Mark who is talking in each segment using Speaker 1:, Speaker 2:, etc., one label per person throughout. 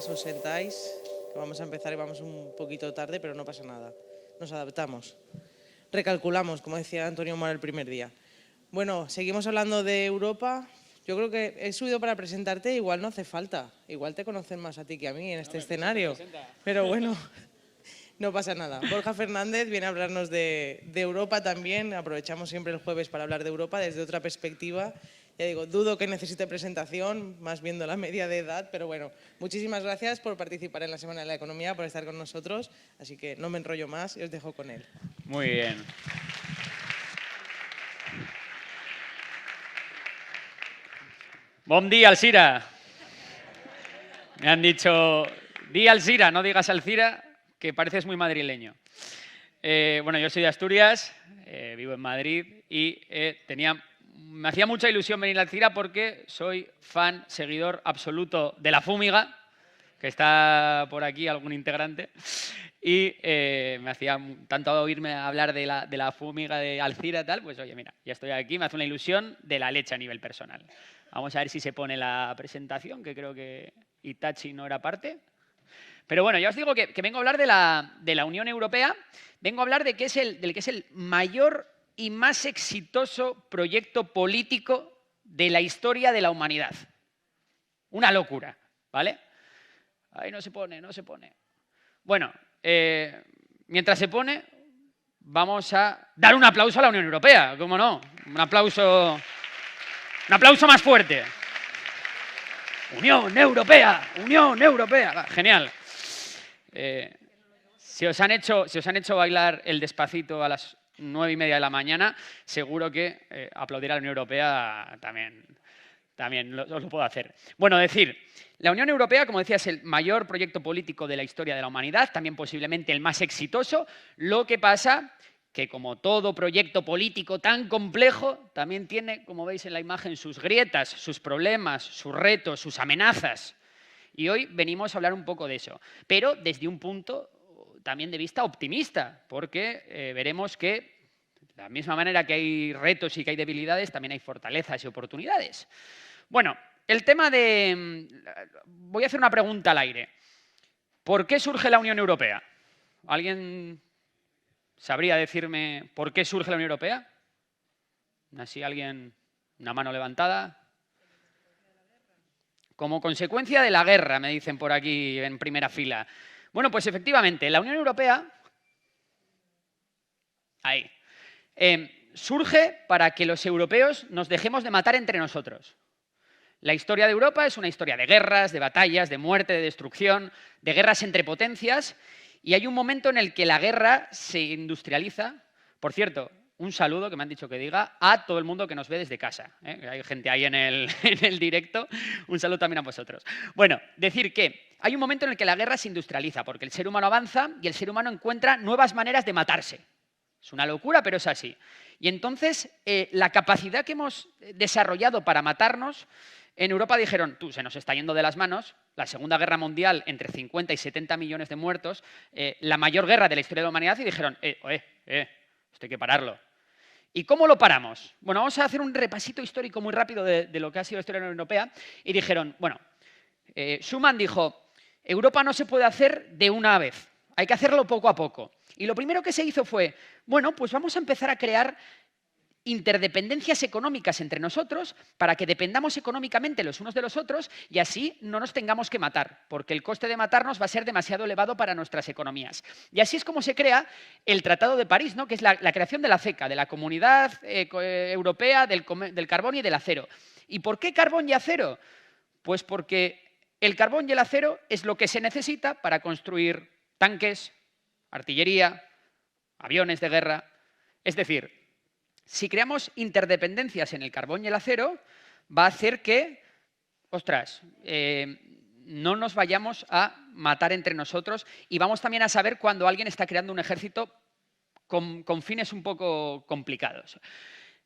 Speaker 1: mientras os sentáis, que vamos a empezar y vamos un poquito tarde, pero no pasa nada. Nos adaptamos. Recalculamos, como decía Antonio Mora el primer día. Bueno, seguimos hablando de Europa. Yo creo que he subido para presentarte, igual no hace falta. Igual te conocen más a ti que a mí en este escenario. Pero bueno, no pasa nada. Borja Fernández viene a hablarnos de Europa también. Aprovechamos siempre el jueves para hablar de Europa desde otra perspectiva. Ya digo, dudo que necesite presentación, más viendo la media de edad, pero bueno, muchísimas gracias por participar en la Semana de la Economía, por estar con nosotros, así que no me enrollo más y os dejo con él.
Speaker 2: Muy bien. Bon día, Alcira. Me han dicho, di Alcira, no digas Alcira, que pareces muy madrileño. Bueno, yo soy de Asturias, vivo en Madrid y me hacía mucha ilusión venir a Alcira porque soy fan, seguidor absoluto de La Fúmiga, que está por aquí algún integrante, y me hacía tanto oírme hablar de la Fúmiga de Alcira y tal, pues oye, mira, ya estoy aquí, me hace una ilusión de la leche a nivel personal. Vamos a ver si se pone la presentación, que creo que Itachi no era parte. Pero bueno, ya os digo que vengo a hablar de la Unión Europea, vengo a hablar del que es el mayor y más exitoso proyecto político de la historia de la humanidad. Una locura, ¿vale? Ahí no se pone, no se pone. Bueno, mientras se pone, vamos a dar un aplauso a la Unión Europea, ¿cómo no? Un aplauso más fuerte. Unión Europea, Unión Europea. Va, genial. Si os han hecho bailar el Despacito a las 9:30 de la mañana, seguro que aplaudir a la Unión Europea también os lo puedo hacer. Bueno, decir, la Unión Europea, como decía, es el mayor proyecto político de la historia de la humanidad, también posiblemente el más exitoso. Lo que pasa que, como todo proyecto político tan complejo, también tiene, como veis en la imagen, sus grietas, sus problemas, sus retos, sus amenazas. Y hoy venimos a hablar un poco de eso, pero desde un punto también de vista optimista, porque veremos que de la misma manera que hay retos y que hay debilidades, también hay fortalezas y oportunidades. Bueno, el tema de... Voy a hacer una pregunta al aire. ¿Por qué surge la Unión Europea? ¿Alguien sabría decirme por qué surge la Unión Europea? ¿Así alguien? ¿Una mano levantada? Como consecuencia de la guerra, me dicen por aquí en primera fila. Bueno, pues efectivamente, la Unión Europea surge para que los europeos nos dejemos de matar entre nosotros. La historia de Europa es una historia de guerras, de batallas, de muerte, de destrucción, de guerras entre potencias, y hay un momento en el que la guerra se industrializa. Por cierto, un saludo, que me han dicho que diga, a todo el mundo que nos ve desde casa. Hay gente ahí en el directo. Un saludo también a vosotros. Bueno, decir que hay un momento en el que la guerra se industrializa, porque el ser humano avanza y el ser humano encuentra nuevas maneras de matarse. Es una locura, pero es así. Y entonces, la capacidad que hemos desarrollado para matarnos, en Europa dijeron, se nos está yendo de las manos, la Segunda Guerra Mundial, entre 50 y 70 millones de muertos, la mayor guerra de la historia de la humanidad, y dijeron, esto hay que pararlo. ¿Y cómo lo paramos? Bueno, vamos a hacer un repasito histórico muy rápido de lo que ha sido la historia de la Unión Europea. Y dijeron, bueno, Schuman dijo, Europa no se puede hacer de una vez, hay que hacerlo poco a poco. Y lo primero que se hizo fue, bueno, pues vamos a empezar a crear interdependencias económicas entre nosotros para que dependamos económicamente los unos de los otros y así no nos tengamos que matar, porque el coste de matarnos va a ser demasiado elevado para nuestras economías. Y así es como se crea el Tratado de París, ¿no? Que es la creación de la CECA, de la Comunidad Europea del Carbón y del Acero. ¿Y por qué carbón y acero? Pues porque el carbón y el acero es lo que se necesita para construir tanques, artillería, aviones de guerra. Es decir, si creamos interdependencias en el carbón y el acero, va a hacer que, no nos vayamos a matar entre nosotros y vamos también a saber cuando alguien está creando un ejército con fines un poco complicados.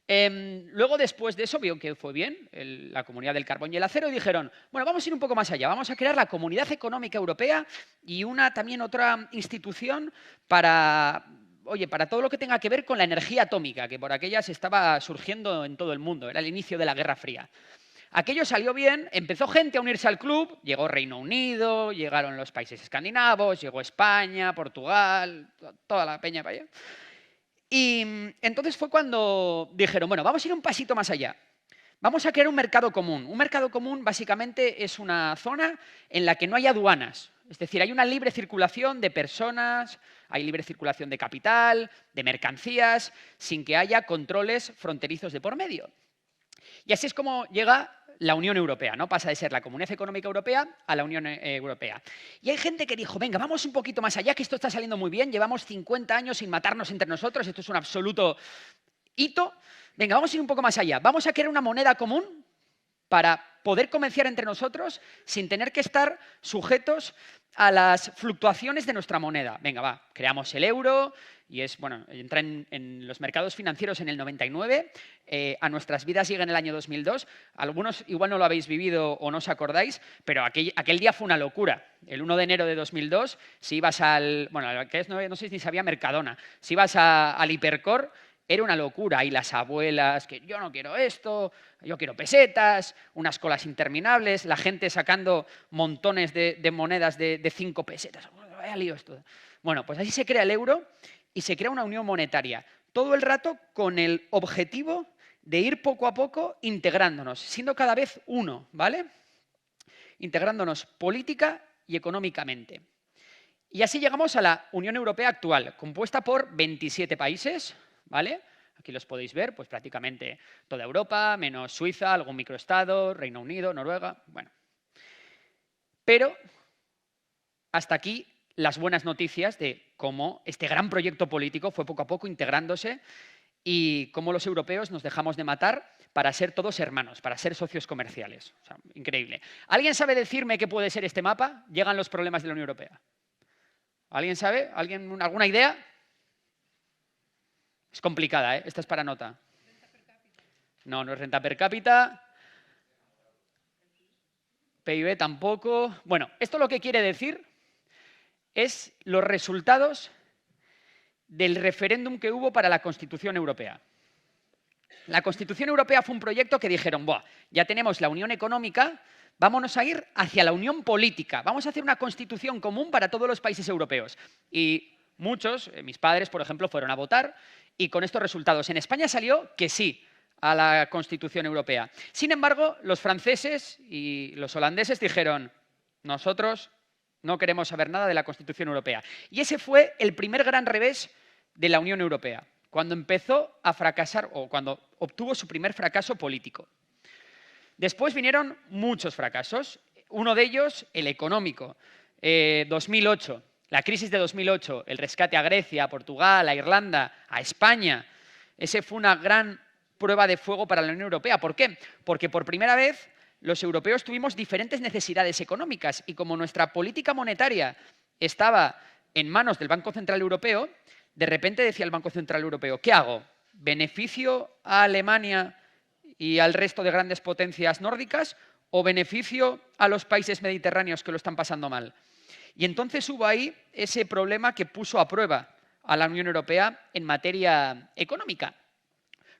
Speaker 2: Luego, después de eso, vio que fue bien la Comunidad del Carbón y el Acero y dijeron, bueno, vamos a ir un poco más allá, vamos a crear la Comunidad Económica Europea y también otra institución para todo lo que tenga que ver con la energía atómica, que por aquellas estaba surgiendo en todo el mundo, era el inicio de la Guerra Fría. Aquello salió bien, empezó gente a unirse al club, llegó Reino Unido, llegaron los países escandinavos, llegó España, Portugal, toda la peña para allá. Y entonces fue cuando dijeron, bueno, vamos a ir un pasito más allá. Vamos a crear un mercado común. Un mercado común básicamente es una zona en la que no hay aduanas. Es decir, hay una libre circulación de personas, hay libre circulación de capital, de mercancías, sin que haya controles fronterizos de por medio. Y así es como llega la Unión Europea, ¿no? Pasa de ser la Comunidad Económica Europea a la Unión Europea. Y hay gente que dijo, venga, vamos un poquito más allá, que esto está saliendo muy bien, llevamos 50 años sin matarnos entre nosotros, esto es un absoluto hito. Venga, vamos a ir un poco más allá. Vamos a crear una moneda común para poder comerciar entre nosotros sin tener que estar sujetos a las fluctuaciones de nuestra moneda. Venga, va, creamos el euro y entra en los mercados financieros en el 99, a nuestras vidas llega en el año 2002. Algunos igual no lo habéis vivido o no os acordáis, pero aquel día fue una locura. El 1 de enero de 2002, si ibas no sé si sabía Mercadona, si ibas al Hipercor, era una locura. Y las abuelas, que yo no quiero esto, yo quiero pesetas, unas colas interminables, la gente sacando montones de monedas de 5 pesetas. Vaya lío esto. Bueno, pues así se crea el euro y se crea una unión monetaria. Todo el rato con el objetivo de ir poco a poco integrándonos, siendo cada vez uno, ¿vale? Integrándonos política y económicamente. Y así llegamos a la Unión Europea actual, compuesta por 27 países, ¿vale? Aquí los podéis ver, pues prácticamente toda Europa, menos Suiza, algún microestado, Reino Unido, Noruega, bueno. Pero hasta aquí las buenas noticias de cómo este gran proyecto político fue poco a poco integrándose y cómo los europeos nos dejamos de matar para ser todos hermanos, para ser socios comerciales. O sea, increíble. ¿Alguien sabe decirme qué puede ser este mapa? Llegan los problemas de la Unión Europea. ¿Alguien sabe? ¿Alguna idea? Es complicada, ¿eh? Esta es para nota. No, no es renta per cápita. PIB tampoco. Bueno, esto lo que quiere decir es los resultados del referéndum que hubo para la Constitución Europea. La Constitución Europea fue un proyecto que dijeron, buah, ya tenemos la unión económica, vámonos a ir hacia la unión política. Vamos a hacer una constitución común para todos los países europeos. Y muchos, mis padres, por ejemplo, fueron a votar y con estos resultados. En España salió que sí a la Constitución Europea. Sin embargo, los franceses y los holandeses dijeron, nosotros no queremos saber nada de la Constitución Europea. Y ese fue el primer gran revés de la Unión Europea, cuando empezó a fracasar o cuando obtuvo su primer fracaso político. Después vinieron muchos fracasos, uno de ellos el económico. 2008, la crisis de 2008, el rescate a Grecia, a Portugal, a Irlanda, a España. Ese fue una gran prueba de fuego para la Unión Europea. ¿Por qué? Porque por primera vez los europeos tuvimos diferentes necesidades económicas y como nuestra política monetaria estaba en manos del Banco Central Europeo, de repente decía el Banco Central Europeo, ¿qué hago? ¿Beneficio a Alemania y al resto de grandes potencias nórdicas o beneficio a los países mediterráneos que lo están pasando mal? Y entonces hubo ahí ese problema que puso a prueba a la Unión Europea en materia económica.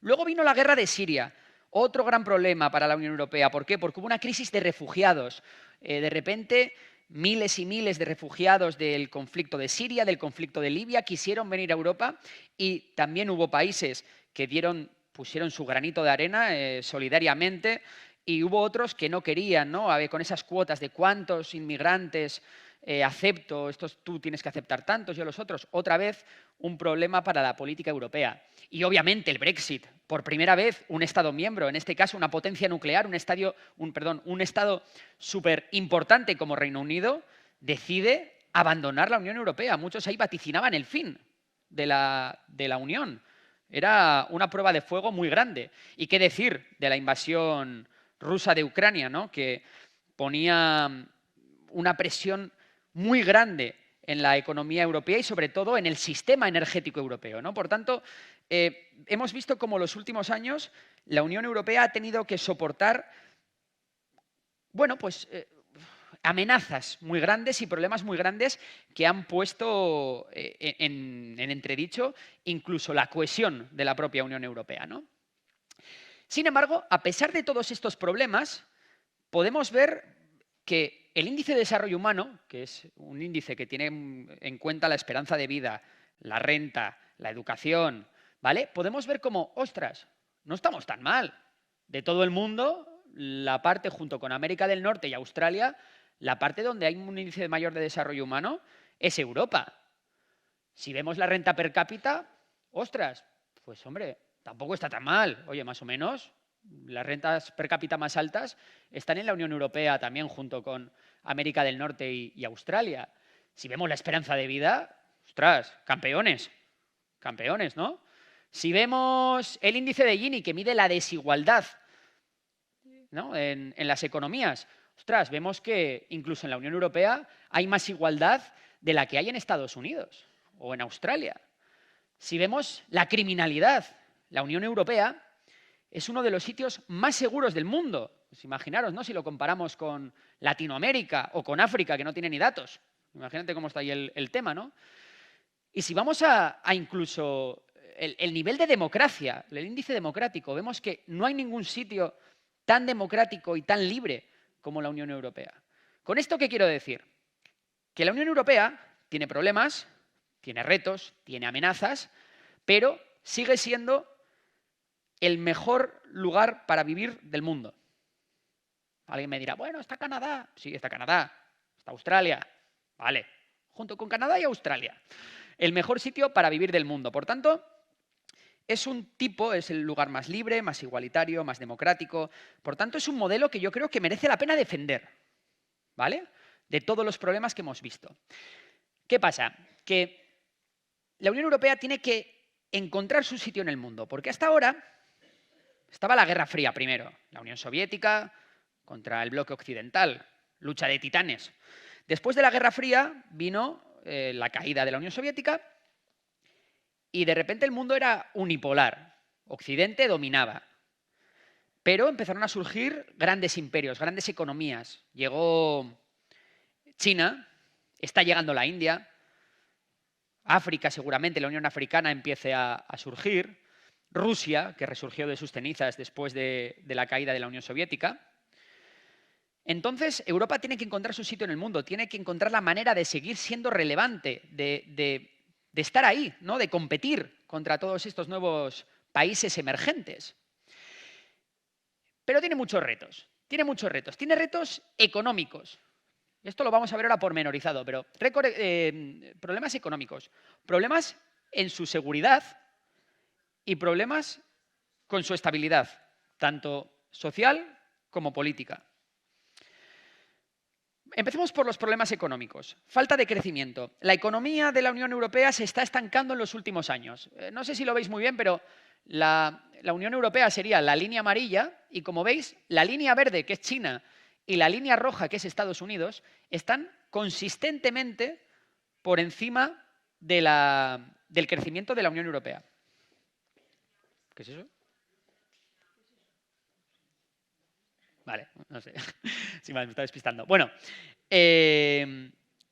Speaker 2: Luego vino la guerra de Siria, otro gran problema para la Unión Europea. ¿Por qué? Porque hubo una crisis de refugiados. De repente, miles y miles de refugiados del conflicto de Siria, del conflicto de Libia, quisieron venir a Europa y también hubo países que pusieron su granito de arena solidariamente y hubo otros que no querían, ¿no? Con esas cuotas de cuántos inmigrantes acepto, tú tienes que aceptar tantos, yo los otros. Otra vez, un problema para la política europea. Y obviamente el Brexit. Por primera vez, un Estado miembro, en este caso una potencia nuclear, un Estado súper importante como Reino Unido, decide abandonar la Unión Europea. Muchos ahí vaticinaban el fin de la Unión. Era una prueba de fuego muy grande. ¿Y qué decir de la invasión rusa de Ucrania, ¿no? Que ponía una presión muy grande en la economía europea y sobre todo en el sistema energético europeo, ¿no? Por tanto, hemos visto cómo en los últimos años la Unión Europea ha tenido que soportar amenazas muy grandes y problemas muy grandes que han puesto en entredicho incluso la cohesión de la propia Unión Europea, ¿no? Sin embargo, a pesar de todos estos problemas, podemos ver que el índice de desarrollo humano, que es un índice que tiene en cuenta la esperanza de vida, la renta, la educación, ¿vale? Podemos ver como, ostras, no estamos tan mal. De todo el mundo, la parte junto con América del Norte y Australia, la parte donde hay un índice mayor de desarrollo humano es Europa. Si vemos la renta per cápita, ostras, pues hombre, tampoco está tan mal. Oye, más o menos, las rentas per cápita más altas están en la Unión Europea también junto con América del Norte y Australia. Si vemos la esperanza de vida, ostras, campeones, campeones, ¿no? Si vemos el índice de Gini, que mide la desigualdad, ¿no?, en las economías, ostras, vemos que incluso en la Unión Europea hay más igualdad de la que hay en Estados Unidos o en Australia. Si vemos la criminalidad, la Unión Europea es uno de los sitios más seguros del mundo. Pues imaginaros, ¿no?, si lo comparamos con Latinoamérica o con África, que no tiene ni datos. Imagínate cómo está ahí el tema, ¿no? Y si vamos a incluso el nivel de democracia, el índice democrático, vemos que no hay ningún sitio tan democrático y tan libre como la Unión Europea. ¿Con esto qué quiero decir? Que la Unión Europea tiene problemas, tiene retos, tiene amenazas, pero sigue siendo el mejor lugar para vivir del mundo. Alguien me dirá, bueno, está Canadá. Sí, está Canadá, está Australia. Vale, junto con Canadá y Australia. El mejor sitio para vivir del mundo. Por tanto, es el lugar más libre, más igualitario, más democrático. Por tanto, es un modelo que yo creo que merece la pena defender, ¿vale? De todos los problemas que hemos visto. ¿Qué pasa? Que la Unión Europea tiene que encontrar su sitio en el mundo, porque hasta ahora estaba la Guerra Fría primero, la Unión Soviética contra el bloque occidental, lucha de titanes. Después de la Guerra Fría vino la caída de la Unión Soviética y de repente el mundo era unipolar. Occidente dominaba. Pero empezaron a surgir grandes imperios, grandes economías. Llegó China, está llegando la India, África seguramente, la Unión Africana empiece a surgir, Rusia, que resurgió de sus cenizas después de la caída de la Unión Soviética. Entonces, Europa tiene que encontrar su sitio en el mundo, tiene que encontrar la manera de seguir siendo relevante, de estar ahí, ¿no?, de competir contra todos estos nuevos países emergentes. Pero tiene muchos retos. Tiene retos económicos. Esto lo vamos a ver ahora pormenorizado, pero problemas económicos, problemas en su seguridad y problemas con su estabilidad, tanto social como política. Empecemos por los problemas económicos. Falta de crecimiento. La economía de la Unión Europea se está estancando en los últimos años. No sé si lo veis muy bien, pero la Unión Europea sería la línea amarilla y, como veis, la línea verde, que es China, y la línea roja, que es Estados Unidos, están consistentemente por encima del crecimiento de la Unión Europea. ¿Qué es eso? Vale, no sé. Sí, me está despistando. Bueno,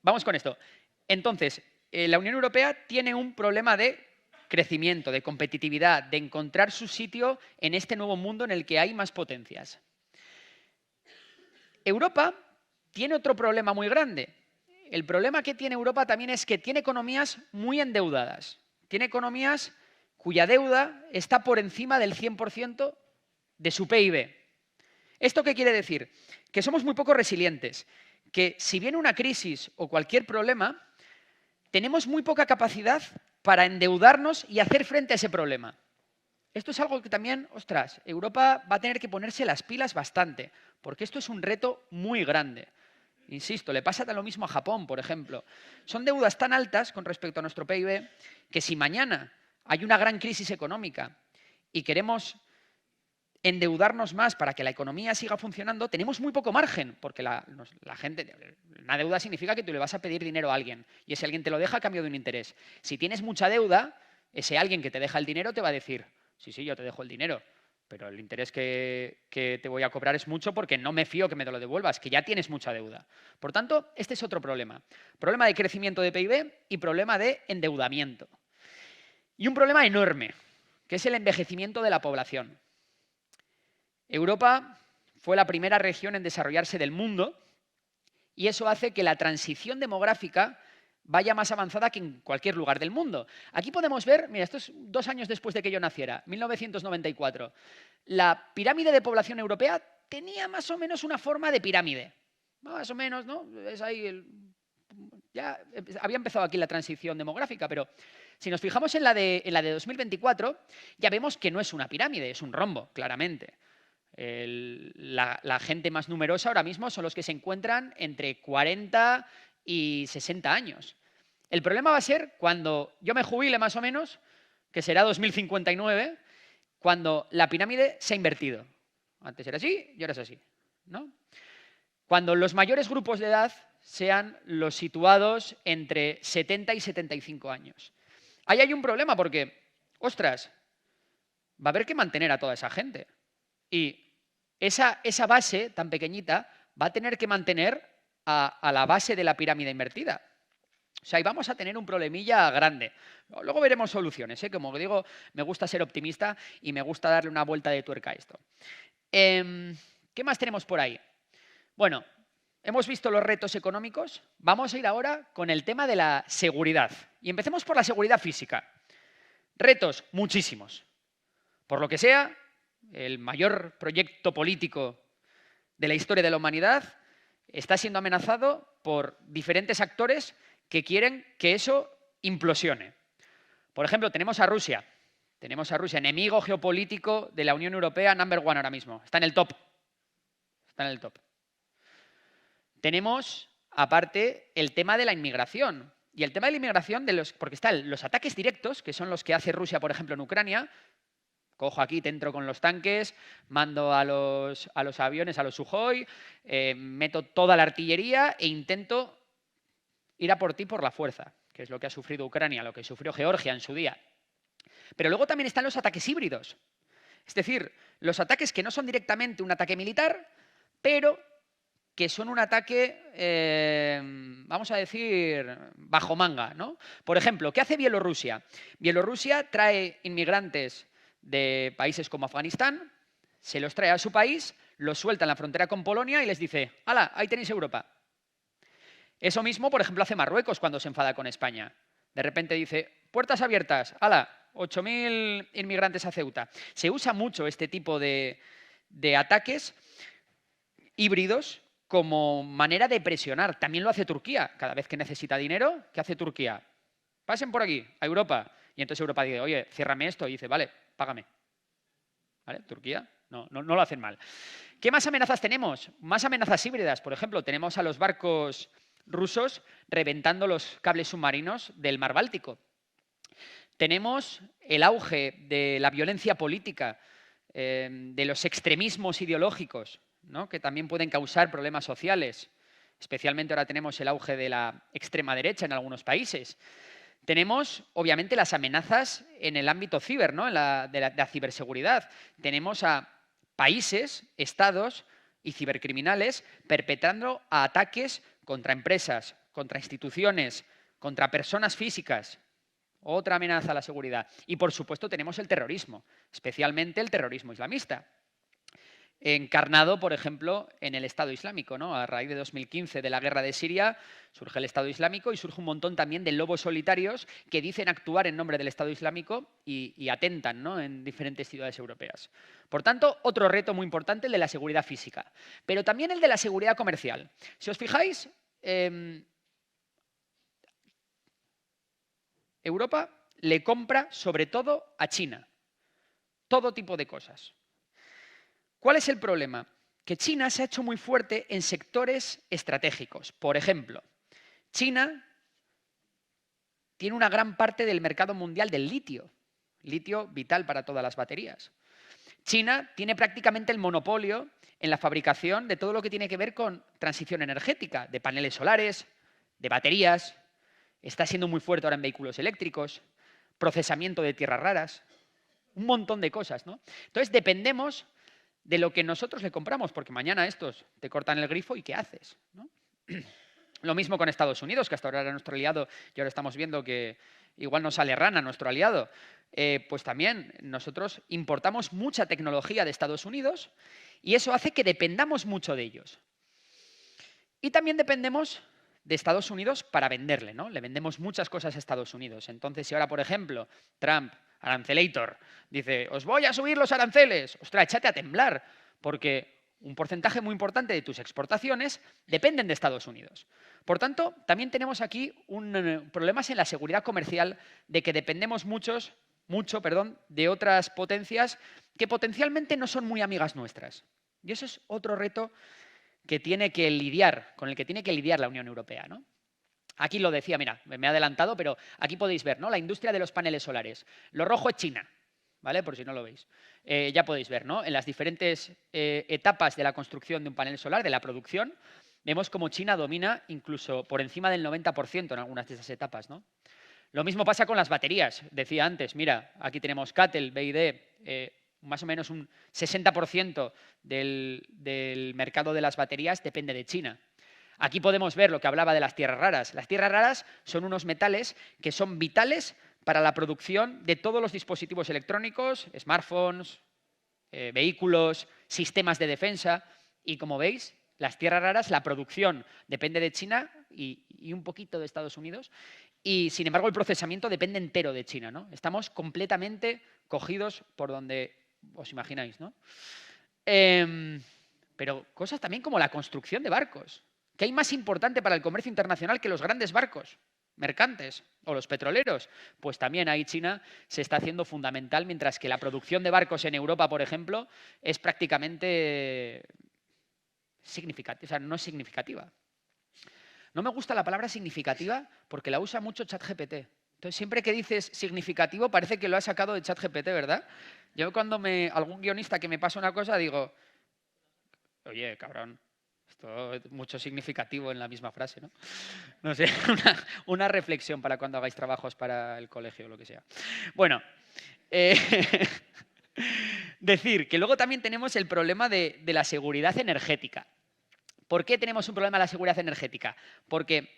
Speaker 2: vamos con esto. Entonces, la Unión Europea tiene un problema de crecimiento, de competitividad, de encontrar su sitio en este nuevo mundo en el que hay más potencias. Europa tiene otro problema muy grande. El problema que tiene Europa también es que tiene economías muy endeudadas. Tiene economías cuya deuda está por encima del 100% de su PIB. ¿Esto qué quiere decir? Que somos muy poco resilientes, que si viene una crisis o cualquier problema, tenemos muy poca capacidad para endeudarnos y hacer frente a ese problema. Esto es algo que también, ostras, Europa va a tener que ponerse las pilas bastante, porque esto es un reto muy grande. Insisto, le pasa lo mismo a Japón, por ejemplo. Son deudas tan altas con respecto a nuestro PIB que si mañana hay una gran crisis económica y queremos endeudarnos más para que la economía siga funcionando, tenemos muy poco margen, porque la gente, una deuda significa que tú le vas a pedir dinero a alguien y ese alguien te lo deja a cambio de un interés. Si tienes mucha deuda, ese alguien que te deja el dinero te va a decir, sí, yo te dejo el dinero, pero el interés que te voy a cobrar es mucho porque no me fío que me lo devuelvas, que ya tienes mucha deuda. Por tanto, este es otro problema. Problema de crecimiento de PIB y problema de endeudamiento. Y un problema enorme, que es el envejecimiento de la población. Europa fue la primera región en desarrollarse del mundo y eso hace que la transición demográfica vaya más avanzada que en cualquier lugar del mundo. Aquí podemos ver, mira, esto es 2 años después de que yo naciera, 1994. La pirámide de población europea tenía más o menos una forma de pirámide. Más o menos, ¿no? Es ahí ya había empezado aquí la transición demográfica, pero si nos fijamos en la de 2024, ya vemos que no es una pirámide, es un rombo, claramente. La gente más numerosa ahora mismo son los que se encuentran entre 40 y 60 años. El problema va a ser cuando yo me jubile más o menos, que será 2059, cuando la pirámide se ha invertido. Antes era así y ahora es así, ¿no? Cuando los mayores grupos de edad sean los situados entre 70 y 75 años. Ahí hay un problema porque, ostras, va a haber que mantener a toda esa gente. Y esa base tan pequeñita va a tener que mantener a la base de la pirámide invertida. O sea, ahí vamos a tener un problemilla grande. Luego veremos soluciones, ¿eh? Como digo, me gusta ser optimista y me gusta darle una vuelta de tuerca a esto. ¿Qué más tenemos por ahí? Bueno, hemos visto los retos económicos. Vamos a ir ahora con el tema de la seguridad. Y empecemos por la seguridad física. Retos muchísimos. Por lo que sea, el mayor proyecto político de la historia de la humanidad está siendo amenazado por diferentes actores que quieren que eso implosione. Por ejemplo, tenemos a Rusia. Tenemos a Rusia, enemigo geopolítico de la Unión Europea, number one ahora mismo. Está en el top. Está en el top. Tenemos, aparte, el tema de la inmigración. Y el tema de la inmigración, porque están los ataques directos, que son los que hace Rusia, por ejemplo, en Ucrania. Cojo aquí, te entro con los tanques, mando a los aviones, a los Sukhoi, meto toda la artillería e intento ir a por ti por la fuerza, que es lo que ha sufrido Ucrania, lo que sufrió Georgia en su día. Pero luego también están los ataques híbridos. Es decir, los ataques que no son directamente un ataque militar, pero que son un ataque, vamos a decir, bajo manga, ¿no? Por ejemplo, ¿qué hace Bielorrusia? Bielorrusia trae inmigrantes de países como Afganistán, se los trae a su país, los suelta en la frontera con Polonia y les dice, ¡hala, ahí tenéis Europa! Eso mismo, por ejemplo, hace Marruecos cuando se enfada con España. De repente dice, puertas abiertas, ¡hala! 8.000 inmigrantes a Ceuta. Se usa mucho este tipo de ataques híbridos como manera de presionar. También lo hace Turquía. Cada vez que necesita dinero, ¿qué hace Turquía? Pasen por aquí, a Europa. Y entonces Europa dice, oye, ciérrame esto. Y dice, vale, págame. ¿Vale? Turquía no lo hacen mal. ¿Qué más amenazas tenemos? Más amenazas híbridas. Por ejemplo, tenemos a los barcos rusos reventando los cables submarinos del mar Báltico. Tenemos el auge de la violencia política, de los extremismos ideológicos, ¿no? Que también pueden causar problemas sociales. Especialmente ahora tenemos el auge de la extrema derecha en algunos países. Tenemos, obviamente, las amenazas en el ámbito ciber, ¿no? de la ciberseguridad. Tenemos a países, estados y cibercriminales perpetrando ataques contra empresas, contra instituciones, contra personas físicas. Otra amenaza a la seguridad. Y, por supuesto, tenemos el terrorismo, especialmente el terrorismo islamista. Encarnado, por ejemplo, en el Estado Islámico, ¿no? A raíz de 2015, de la guerra de Siria, surge el Estado Islámico y surge un montón también de lobos solitarios que dicen actuar en nombre del Estado Islámico y atentan, ¿no? En diferentes ciudades europeas. Por tanto, otro reto muy importante, el de la seguridad física, pero también el de la seguridad comercial. Si os fijáis, Europa le compra sobre todo a China, todo tipo de cosas. ¿Cuál es el problema? Que China se ha hecho muy fuerte en sectores estratégicos. Por ejemplo, China tiene una gran parte del mercado mundial del litio vital para todas las baterías. China tiene prácticamente el monopolio en la fabricación de todo lo que tiene que ver con transición energética, de paneles solares, de baterías, está siendo muy fuerte ahora en vehículos eléctricos, procesamiento de tierras raras, un montón de cosas, ¿no? Entonces dependemos de lo que nosotros le compramos, porque mañana estos te cortan el grifo y ¿qué haces? ¿No? Lo mismo con Estados Unidos, que hasta ahora era nuestro aliado y ahora estamos viendo que igual nos sale Rana, nuestro aliado, pues también nosotros importamos mucha tecnología de Estados Unidos y eso hace que dependamos mucho de ellos. Y también dependemos de Estados Unidos para venderle, ¿no? Le vendemos muchas cosas a Estados Unidos. Entonces, si ahora, por ejemplo, Trump, arancelator, dice, os voy a subir los aranceles, ostras, échate a temblar, porque un porcentaje muy importante de tus exportaciones dependen de Estados Unidos. Por tanto, también tenemos aquí problemas en la seguridad comercial de que dependemos mucho de otras potencias que potencialmente no son muy amigas nuestras. Y eso es otro reto que tiene que lidiar, con el que tiene que lidiar la Unión Europea, ¿no? Aquí lo decía, mira, me he adelantado, pero aquí podéis ver, ¿no? La industria de los paneles solares. Lo rojo es China, ¿vale? Por si no lo veis. Ya podéis ver, ¿no? En las diferentes etapas de la construcción de un panel solar, de la producción, vemos como China domina incluso por encima del 90% en algunas de esas etapas, ¿no? Lo mismo pasa con las baterías. Decía antes, mira, aquí tenemos CATL, BYD, más o menos un 60% del mercado de las baterías depende de China. Aquí podemos ver lo que hablaba de las tierras raras. Las tierras raras son unos metales que son vitales para la producción de todos los dispositivos electrónicos, smartphones, vehículos, sistemas de defensa. Y como veis, las tierras raras, la producción depende de China y un poquito de Estados Unidos. Y, sin embargo, el procesamiento depende entero de China, ¿no? Estamos completamente cogidos por donde os imagináis, ¿no? Pero cosas también como la construcción de barcos. ¿Qué hay más importante para el comercio internacional que los grandes barcos mercantes o los petroleros? Pues también ahí China se está haciendo fundamental, mientras que la producción de barcos en Europa, por ejemplo, es prácticamente significativa, o sea, no es significativa. No me gusta la palabra significativa porque la usa mucho ChatGPT. Entonces, siempre que dices significativo parece que lo has sacado de ChatGPT, ¿verdad? Yo cuando algún guionista que me pasa una cosa digo, oye, cabrón, esto es mucho significativo en la misma frase, ¿no? No sé, una reflexión para cuando hagáis trabajos para el colegio o lo que sea. Bueno, decir que luego también tenemos el problema de la seguridad energética. ¿Por qué tenemos un problema de la seguridad energética? Porque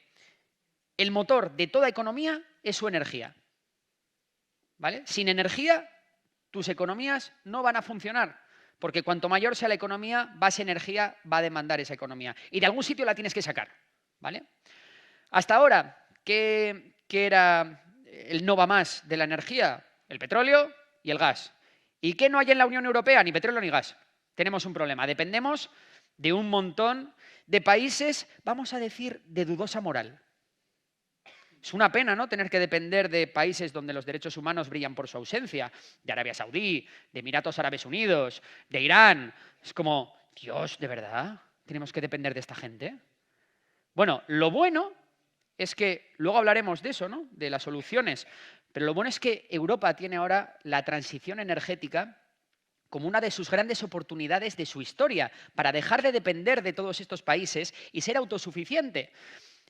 Speaker 2: el motor de toda economía es su energía, ¿vale? Sin energía, tus economías no van a funcionar, porque cuanto mayor sea la economía, más energía va a demandar esa economía. Y de algún sitio la tienes que sacar, ¿vale? Hasta ahora, ¿qué era el no va más de la energía? El petróleo y el gas. ¿Y qué no hay en la Unión Europea? Ni petróleo ni gas. Tenemos un problema. Dependemos de un montón de países, vamos a decir, de dudosa moral. Es una pena, ¿no?, tener que depender de países donde los derechos humanos brillan por su ausencia, de Arabia Saudí, de Emiratos Árabes Unidos, de Irán. Es como, Dios, ¿de verdad tenemos que depender de esta gente? Bueno, lo bueno es que, luego hablaremos de eso, ¿no?, de las soluciones, pero lo bueno es que Europa tiene ahora la transición energética como una de sus grandes oportunidades de su historia, para dejar de depender de todos estos países y ser autosuficiente.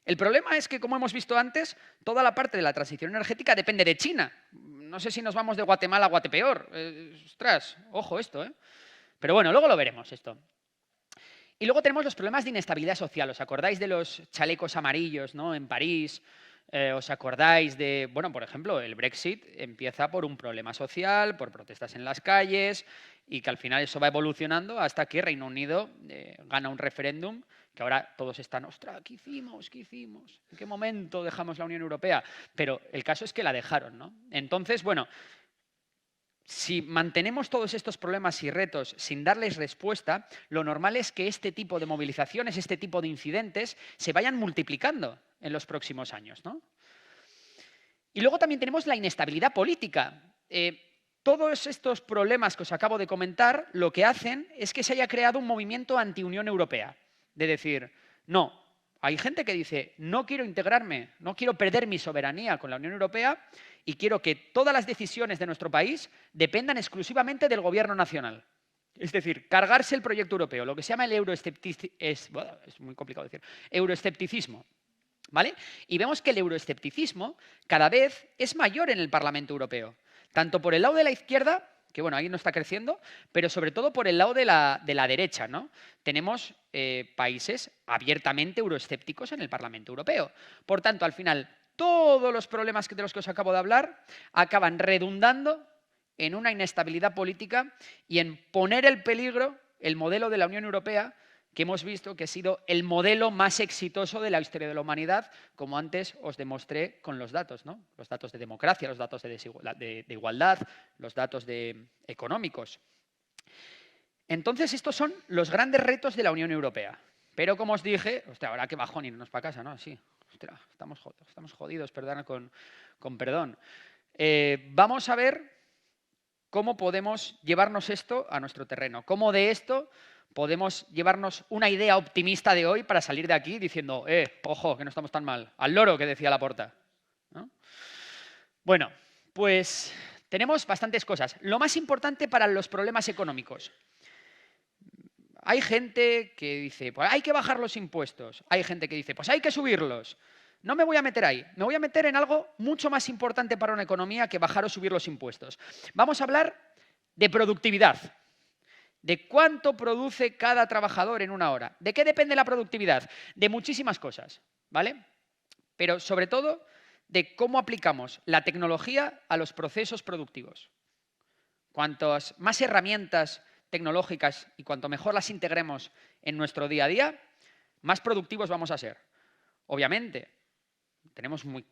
Speaker 2: El problema es que, como hemos visto antes, toda la parte de la transición energética depende de China. No sé si nos vamos de Guatemala a Guatepeor. Ostras, ojo esto, ¿eh? Pero bueno, luego lo veremos esto. Y luego tenemos los problemas de inestabilidad social. ¿Os acordáis de los chalecos amarillos, ¿no?, en París? ¿Os acordáis de, bueno, por ejemplo, el Brexit empieza por un problema social, por protestas en las calles, y que al final eso va evolucionando hasta que Reino Unido gana un referéndum, que ahora todos están, ostras, ¿qué hicimos? ¿Qué hicimos? ¿En qué momento dejamos la Unión Europea? Pero el caso es que la dejaron, ¿no? Entonces, bueno, si mantenemos todos estos problemas y retos sin darles respuesta, lo normal es que este tipo de movilizaciones, este tipo de incidentes, se vayan multiplicando en los próximos años, ¿no? Y luego también tenemos la inestabilidad política. Todos estos problemas que os acabo de comentar, lo que hacen es que se haya creado un movimiento anti-Unión Europea. De decir, no, hay gente que dice, no quiero integrarme, no quiero perder mi soberanía con la Unión Europea y quiero que todas las decisiones de nuestro país dependan exclusivamente del gobierno nacional. Es decir, cargarse el proyecto europeo, lo que se llama el euroescepticismo, es muy complicado decir, euroescepticismo, ¿vale? Y vemos que el euroescepticismo cada vez es mayor en el Parlamento Europeo, tanto por el lado de la izquierda, que bueno, ahí no está creciendo, pero sobre todo por el lado de la derecha, ¿no? Tenemos países abiertamente euroescépticos en el Parlamento Europeo. Por tanto, al final, todos los problemas de los que os acabo de hablar acaban redundando en una inestabilidad política y en poner en peligro el modelo de la Unión Europea, que hemos visto que ha sido el modelo más exitoso de la historia de la humanidad, como antes os demostré con los datos, ¿no? Los datos de democracia, los datos de igualdad, los datos económicos. Entonces, estos son los grandes retos de la Unión Europea. Pero, como os dije, hostia, ahora que bajón irnos para casa, ¿no? Sí, hostia, estamos jodidos, perdón, con perdón. Vamos a ver cómo podemos llevarnos esto a nuestro terreno, cómo de esto podemos llevarnos una idea optimista de hoy para salir de aquí diciendo, ojo, que no estamos tan mal, al loro que decía Laporta, ¿no? Bueno, pues tenemos bastantes cosas. Lo más importante para los problemas económicos. Hay gente que dice, pues hay que bajar los impuestos. Hay gente que dice, pues hay que subirlos. No me voy a meter ahí. Me voy a meter en algo mucho más importante para una economía que bajar o subir los impuestos. Vamos a hablar de productividad. De cuánto produce cada trabajador en una hora. ¿De qué depende la productividad? De muchísimas cosas, ¿vale? Pero sobre todo de cómo aplicamos la tecnología a los procesos productivos. Cuantas más herramientas tecnológicas y cuanto mejor las integremos en nuestro día a día, más productivos vamos a ser. Obviamente, tenemos muy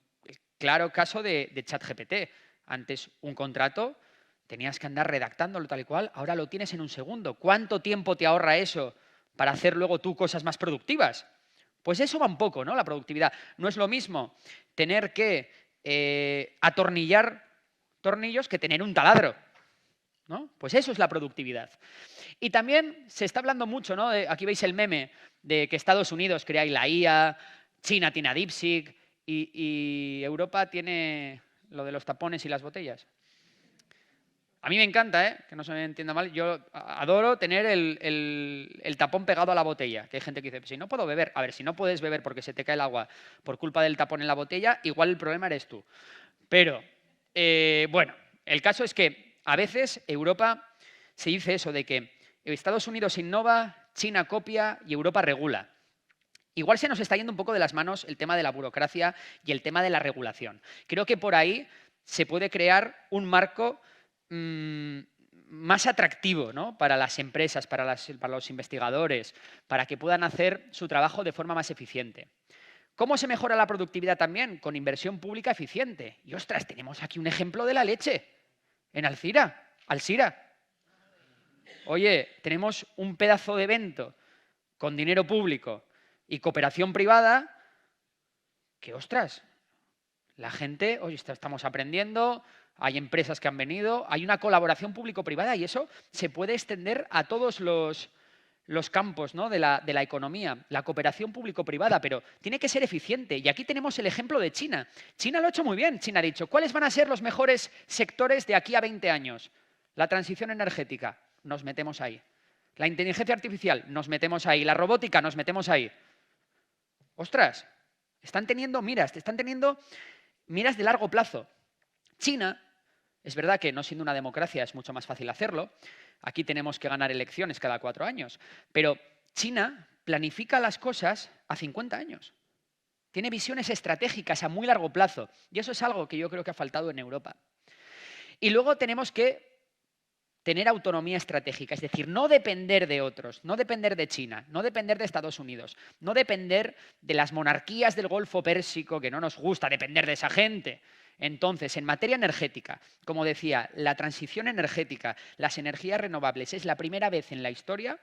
Speaker 2: claro caso de ChatGPT. Antes un contrato tenías que andar redactándolo tal y cual, ahora lo tienes en un segundo. ¿Cuánto tiempo te ahorra eso para hacer luego tú cosas más productivas? Pues eso va un poco, ¿no? La productividad. No es lo mismo tener que atornillar tornillos que tener un taladro, ¿no? Pues eso es la productividad. Y también se está hablando mucho, ¿no? Aquí veis el meme de que Estados Unidos crea la IA, China tiene a DeepSeek y Europa tiene lo de los tapones y las botellas. A mí me encanta, que no se me entienda mal, yo adoro tener el tapón pegado a la botella, que hay gente que dice, si no puedo beber, a ver, si no puedes beber porque se te cae el agua por culpa del tapón en la botella, igual el problema eres tú. Pero, bueno, el caso es que a veces Europa se dice eso de que Estados Unidos innova, China copia y Europa regula. Igual se nos está yendo un poco de las manos el tema de la burocracia y el tema de la regulación. Creo que por ahí se puede crear un marco más atractivo, ¿no? Para las empresas, para los investigadores, para que puedan hacer su trabajo de forma más eficiente. ¿Cómo se mejora la productividad también? Con inversión pública eficiente. Y ostras, tenemos aquí un ejemplo de la leche. En Alsira. Oye, tenemos un pedazo de evento con dinero público y cooperación privada que, ostras, la gente, oye, estamos aprendiendo, hay empresas que han venido, hay una colaboración público-privada y eso se puede extender a todos los campos, ¿no? de la economía, la cooperación público-privada, pero tiene que ser eficiente. Y aquí tenemos el ejemplo de China. China lo ha hecho muy bien. China ha dicho, ¿cuáles van a ser los mejores sectores de aquí a 20 años? La transición energética, nos metemos ahí. La inteligencia artificial, nos metemos ahí. La robótica, nos metemos ahí. Ostras, están teniendo miras de largo plazo. China, es verdad que no siendo una democracia es mucho más fácil hacerlo. Aquí tenemos que ganar elecciones cada 4 años. Pero China planifica las cosas a 50 años. Tiene visiones estratégicas a muy largo plazo. Y eso es algo que yo creo que ha faltado en Europa. Y luego tenemos que tener autonomía estratégica, es decir, no depender de otros, no depender de China, no depender de Estados Unidos, no depender de las monarquías del Golfo Pérsico, que no nos gusta depender de esa gente. Entonces, en materia energética, como decía, la transición energética, las energías renovables, es la primera vez en la historia,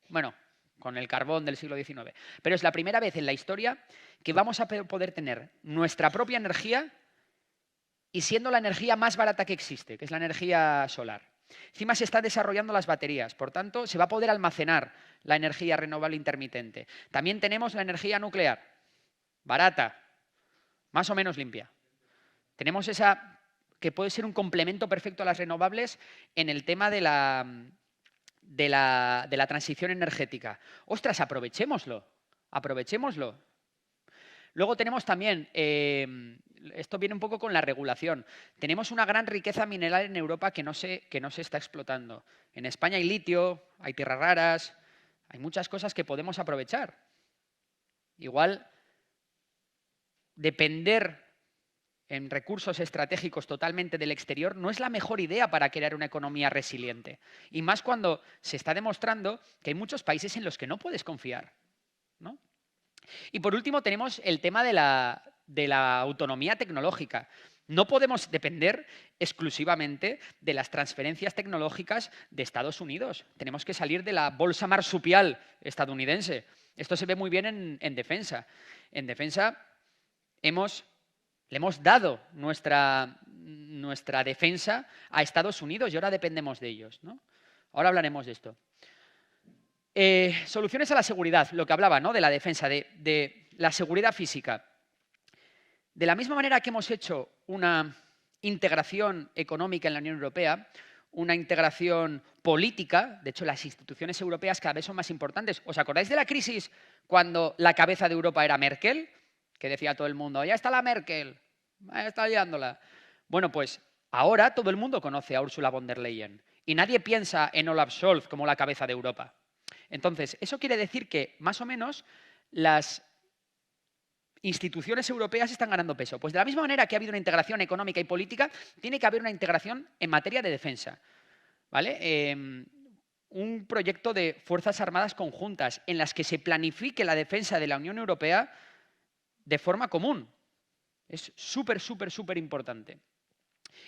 Speaker 2: bueno, con el carbón del siglo XIX, pero es la primera vez en la historia que vamos a poder tener nuestra propia energía y siendo la energía más barata que existe, que es la energía solar. Encima se están desarrollando las baterías, por tanto, se va a poder almacenar la energía renovable intermitente. También tenemos la energía nuclear, barata, más o menos limpia. Tenemos esa que puede ser un complemento perfecto a las renovables en el tema de la transición energética. ¡Ostras, aprovechémoslo! Luego tenemos también, esto viene un poco con la regulación, tenemos una gran riqueza mineral en Europa que no se está explotando. En España hay litio, hay tierras raras, hay muchas cosas que podemos aprovechar. Igual depender en recursos estratégicos totalmente del exterior no es la mejor idea para crear una economía resiliente. Y más cuando se está demostrando que hay muchos países en los que no puedes confiar, ¿no? Y por último tenemos el tema de la autonomía tecnológica. No podemos depender exclusivamente de las transferencias tecnológicas de Estados Unidos. Tenemos que salir de la bolsa marsupial estadounidense. Esto se ve muy bien en defensa. En defensa le hemos dado nuestra defensa a Estados Unidos y ahora dependemos de ellos, ¿no? Ahora hablaremos de esto. Soluciones a la seguridad, lo que hablaba, ¿no? De la defensa, de la seguridad física. De la misma manera que hemos hecho una integración económica en la Unión Europea, una integración política, de hecho las instituciones europeas cada vez son más importantes. ¿Os acordáis de la crisis cuando la cabeza de Europa era Merkel? Que decía todo el mundo, ya está la Merkel, ya está liándola. Bueno, pues ahora todo el mundo conoce a Ursula von der Leyen y nadie piensa en Olaf Scholz como la cabeza de Europa. Entonces, eso quiere decir que, más o menos, las instituciones europeas están ganando peso. Pues de la misma manera que ha habido una integración económica y política, tiene que haber una integración en materia de defensa, ¿vale? Un proyecto de fuerzas armadas conjuntas en las que se planifique la defensa de la Unión Europea de forma común. Es súper, súper, súper importante.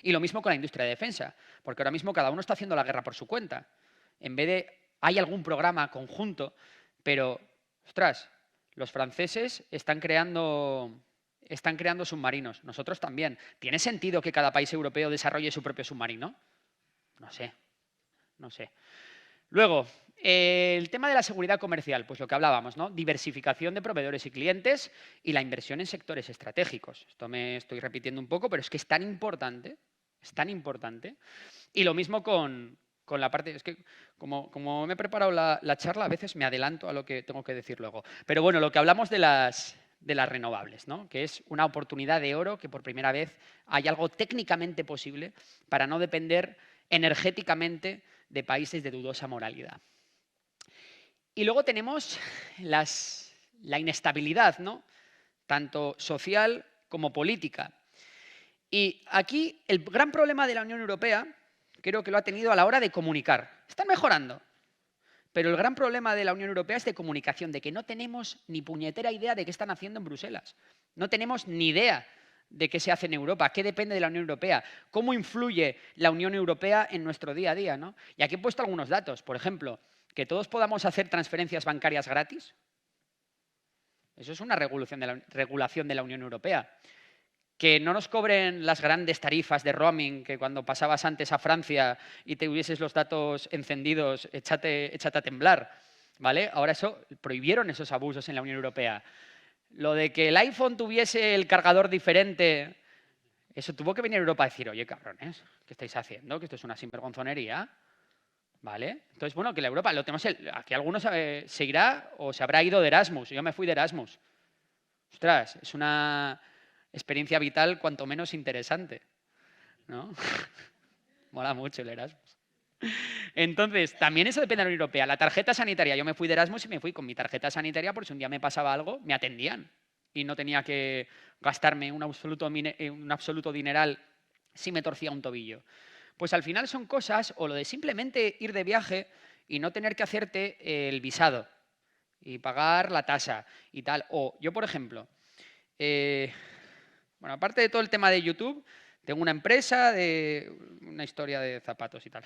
Speaker 2: Y lo mismo con la industria de defensa, porque ahora mismo cada uno está haciendo la guerra por su cuenta. En vez de hay algún programa conjunto, pero, ostras, los franceses están creando submarinos, nosotros también. ¿Tiene sentido que cada país europeo desarrolle su propio submarino? No sé, no sé. Luego, el tema de la seguridad comercial, pues lo que hablábamos, ¿no? Diversificación de proveedores y clientes y la inversión en sectores estratégicos. Esto me estoy repitiendo un poco, pero es que es tan importante, es tan importante. Y lo mismo con la parte, es que como me he preparado la charla, a veces me adelanto a lo que tengo que decir luego. Pero bueno, lo que hablamos de las renovables, ¿no? Que es una oportunidad de oro, que por primera vez hay algo técnicamente posible para no depender energéticamente de países de dudosa moralidad. Y luego tenemos la inestabilidad, ¿no? Tanto social como política. Y aquí el gran problema de la Unión Europea creo que lo ha tenido a la hora de comunicar. Están mejorando, pero el gran problema de la Unión Europea es de comunicación, de que no tenemos ni puñetera idea de qué están haciendo en Bruselas. No tenemos ni idea de qué se hace en Europa, qué depende de la Unión Europea, cómo influye la Unión Europea en nuestro día a día, ¿no? Y aquí he puesto algunos datos. Por ejemplo, que todos podamos hacer transferencias bancarias gratis. Eso es una regulación de la Unión Europea. Que no nos cobren las grandes tarifas de roaming, que cuando pasabas antes a Francia y te hubieses los datos encendidos, échate a temblar, ¿vale? Ahora prohibieron esos abusos en la Unión Europea. Lo de que el iPhone tuviese el cargador diferente, eso tuvo que venir a Europa a decir, oye, cabrones, ¿qué estáis haciendo? Que esto es una sinvergonzonería, ¿vale? Entonces, bueno, que la Europa, lo tenemos, aquí algunos se irá o se habrá ido de Erasmus. Yo me fui de Erasmus. Ostras, es una experiencia vital cuanto menos interesante, ¿no? Mola mucho el Erasmus. Entonces, también eso depende de la Unión Europea. La tarjeta sanitaria, yo me fui de Erasmus y me fui con mi tarjeta sanitaria por si un día me pasaba algo, me atendían y no tenía que gastarme un absoluto dineral si me torcía un tobillo. Pues al final son cosas, o lo de simplemente ir de viaje y no tener que hacerte el visado y pagar la tasa y tal. O yo, por ejemplo, bueno, aparte de todo el tema de YouTube, tengo una empresa de una historia de zapatos y tal.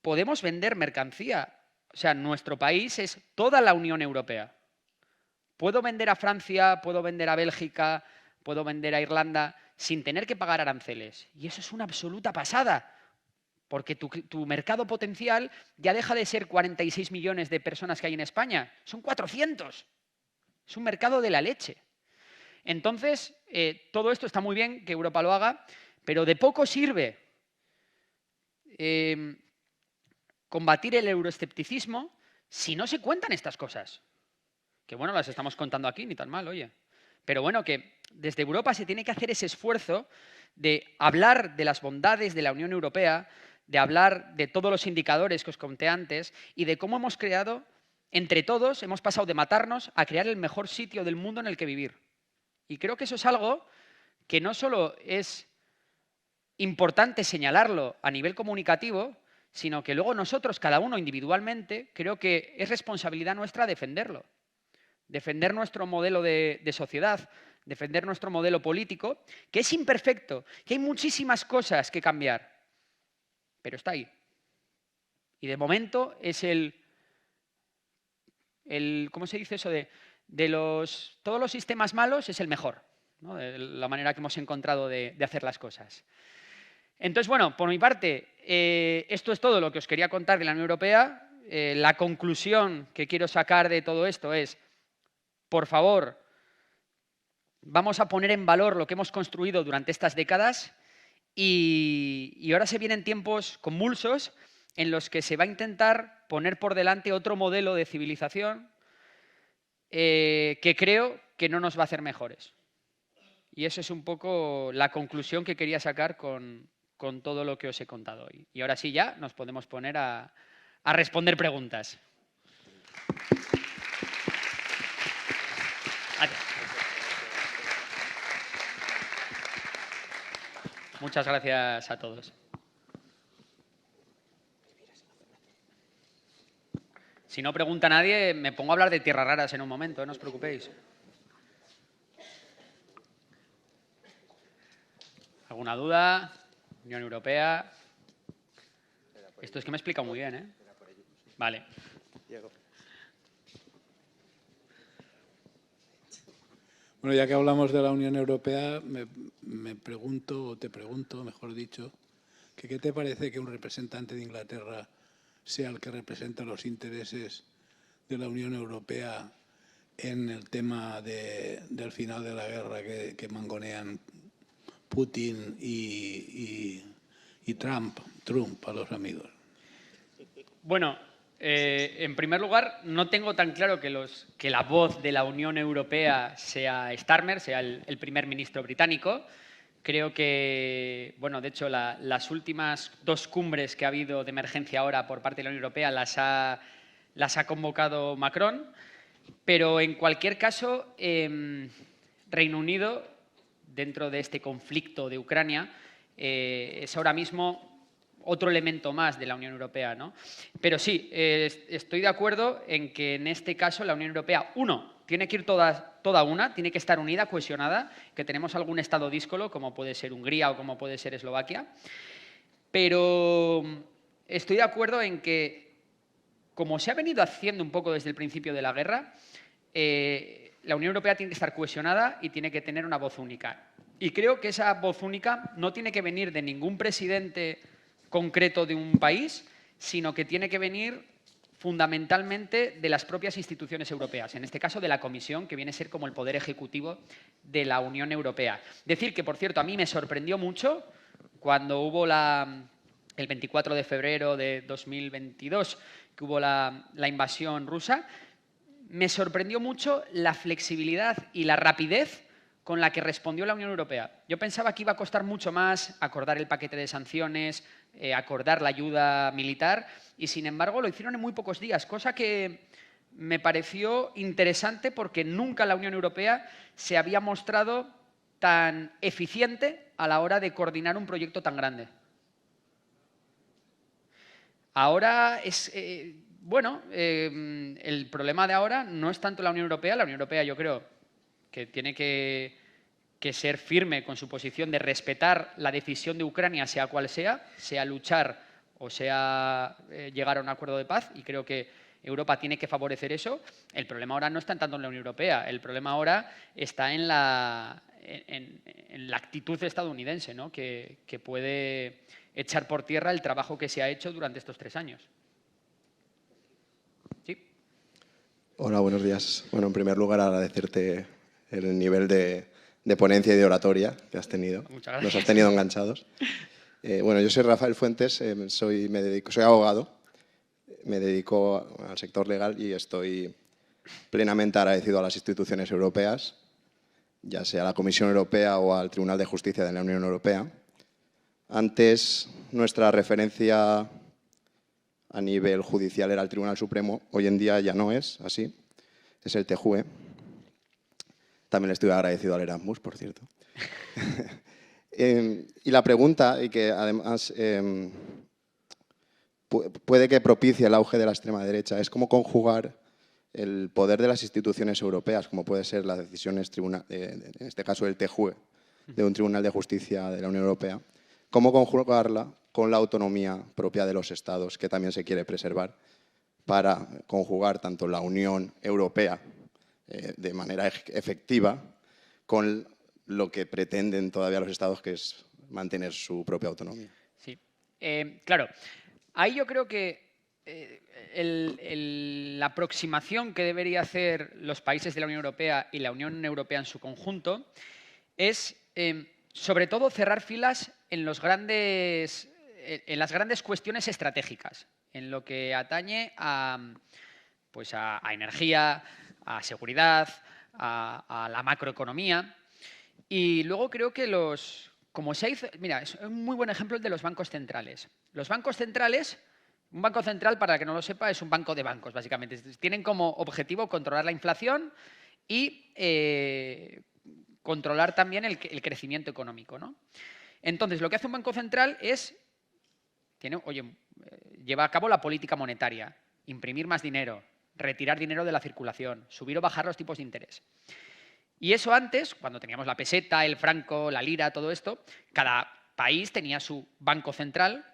Speaker 2: Podemos vender mercancía. O sea, nuestro país es toda la Unión Europea. Puedo vender a Francia, puedo vender a Bélgica, puedo vender a Irlanda sin tener que pagar aranceles. Y eso es una absoluta pasada, porque tu mercado potencial ya deja de ser 46 millones de personas que hay en España. Son 400. Es un mercado de la leche. Entonces, todo esto está muy bien que Europa lo haga, pero de poco sirve combatir el euroescepticismo si no se cuentan estas cosas. Que bueno, las estamos contando aquí, ni tan mal, oye. Pero bueno, que desde Europa se tiene que hacer ese esfuerzo de hablar de las bondades de la Unión Europea, de hablar de todos los indicadores que os conté antes y de cómo hemos creado, entre todos, hemos pasado de matarnos a crear el mejor sitio del mundo en el que vivir. Y creo que eso es algo que no solo es importante señalarlo a nivel comunicativo, sino que luego nosotros, cada uno individualmente, creo que es responsabilidad nuestra defenderlo. Defender nuestro modelo de sociedad, defender nuestro modelo político, que es imperfecto, que hay muchísimas cosas que cambiar, pero está ahí. Y de momento es ¿cómo se dice eso? Todos los sistemas malos es el mejor, ¿no? De la manera que hemos encontrado de hacer las cosas. Entonces, bueno, por mi parte, esto es todo lo que os quería contar de la Unión Europea. La conclusión que quiero sacar de todo esto es, por favor, vamos a poner en valor lo que hemos construido durante estas décadas y ahora se vienen tiempos convulsos en los que se va a intentar poner por delante otro modelo de civilización que creo que no nos va a hacer mejores. Y eso es un poco la conclusión que quería sacar con todo lo que os he contado hoy. Y ahora sí ya nos podemos poner a responder preguntas. Muchas gracias a todos. Si no pregunta nadie, me pongo a hablar de tierras raras en un momento, no os preocupéis. ¿Alguna duda? Unión Europea. Esto es que me he explicado muy bien, ¿eh? Vale.
Speaker 3: Bueno, ya que hablamos de la Unión Europea, me pregunto, o te pregunto, mejor dicho, que ¿qué te parece que un representante de Inglaterra sea el que representa los intereses de la Unión Europea en el tema del final de la guerra que mangonean Putin y Trump a los amigos?
Speaker 2: Bueno, en primer lugar, no tengo tan claro que la voz de la Unión Europea sea Starmer, sea el primer ministro británico. Creo que, bueno, de hecho, las últimas 2 cumbres que ha habido de emergencia ahora por parte de la Unión Europea las ha convocado Macron. Pero, en cualquier caso, Reino Unido, dentro de este conflicto de Ucrania, es ahora mismo otro elemento más de la Unión Europea, ¿no? Pero sí, estoy de acuerdo en que en este caso la Unión Europea, tiene que ir toda una, tiene que estar unida, cohesionada, que tenemos algún estado díscolo, como puede ser Hungría o como puede ser Eslovaquia. Pero estoy de acuerdo en que, como se ha venido haciendo un poco desde el principio de la guerra, la Unión Europea tiene que estar cohesionada y tiene que tener una voz única. Y creo que esa voz única no tiene que venir de ningún presidente concreto de un país, sino que tiene que venir fundamentalmente de las propias instituciones europeas, en este caso de la Comisión, que viene a ser como el poder ejecutivo de la Unión Europea. Decir que, por cierto, a mí me sorprendió mucho cuando hubo el 24 de febrero de 2022, que hubo la invasión rusa, me sorprendió mucho la flexibilidad y la rapidez con la que respondió la Unión Europea. Yo pensaba que iba a costar mucho más acordar el paquete de sanciones, acordar la ayuda militar, y sin embargo lo hicieron en muy pocos días, cosa que me pareció interesante porque nunca la Unión Europea se había mostrado tan eficiente a la hora de coordinar un proyecto tan grande. Ahora el problema de ahora no es tanto la Unión Europea yo creo que tiene que ser firme con su posición de respetar la decisión de Ucrania, sea cual sea luchar o sea llegar a un acuerdo de paz, y creo que Europa tiene que favorecer eso. El problema ahora no está tanto en la Unión Europea, el problema ahora está en la actitud estadounidense, ¿no? que puede echar por tierra el trabajo que se ha hecho durante estos 3 años. ¿Sí?
Speaker 4: Hola, buenos días. Bueno, en primer lugar, agradecerte el nivel de ponencia y de oratoria que has tenido.
Speaker 2: Muchas gracias.
Speaker 4: Nos has tenido enganchados. Bueno, yo soy Rafael Fuentes, soy abogado, me dedico al sector legal y estoy plenamente agradecido a las instituciones europeas, ya sea a la Comisión Europea o al Tribunal de Justicia de la Unión Europea. Antes, nuestra referencia a nivel judicial era el Tribunal Supremo, hoy en día ya no es así, es el TJUE. También le estoy agradecido al Erasmus, por cierto. Y la pregunta, y que además puede que propicie el auge de la extrema derecha, es cómo conjugar el poder de las instituciones europeas, como puede ser las decisiones, en este caso el TJUE, de un Tribunal de Justicia de la Unión Europea, cómo conjugarla con la autonomía propia de los Estados, que también se quiere preservar, para conjugar tanto la Unión Europea de manera efectiva con lo que pretenden todavía los Estados, que es mantener su propia autonomía.
Speaker 2: Sí, claro. Ahí yo creo que la aproximación que debería hacer los países de la Unión Europea y la Unión Europea en su conjunto es, sobre todo, cerrar filas en las grandes cuestiones estratégicas, en lo que atañe a energía, a seguridad, a la macroeconomía. Y luego creo que como se hizo, mira, es un muy buen ejemplo el de los bancos centrales. Los bancos centrales, un banco central, para el que no lo sepa, es un banco de bancos, básicamente. Tienen como objetivo controlar la inflación y controlar también el crecimiento económico, ¿no? Entonces, lo que hace un banco central es, lleva a cabo la política monetaria, imprimir más dinero, retirar dinero de la circulación, subir o bajar los tipos de interés. Y eso antes, cuando teníamos la peseta, el franco, la lira, todo esto, cada país tenía su banco central,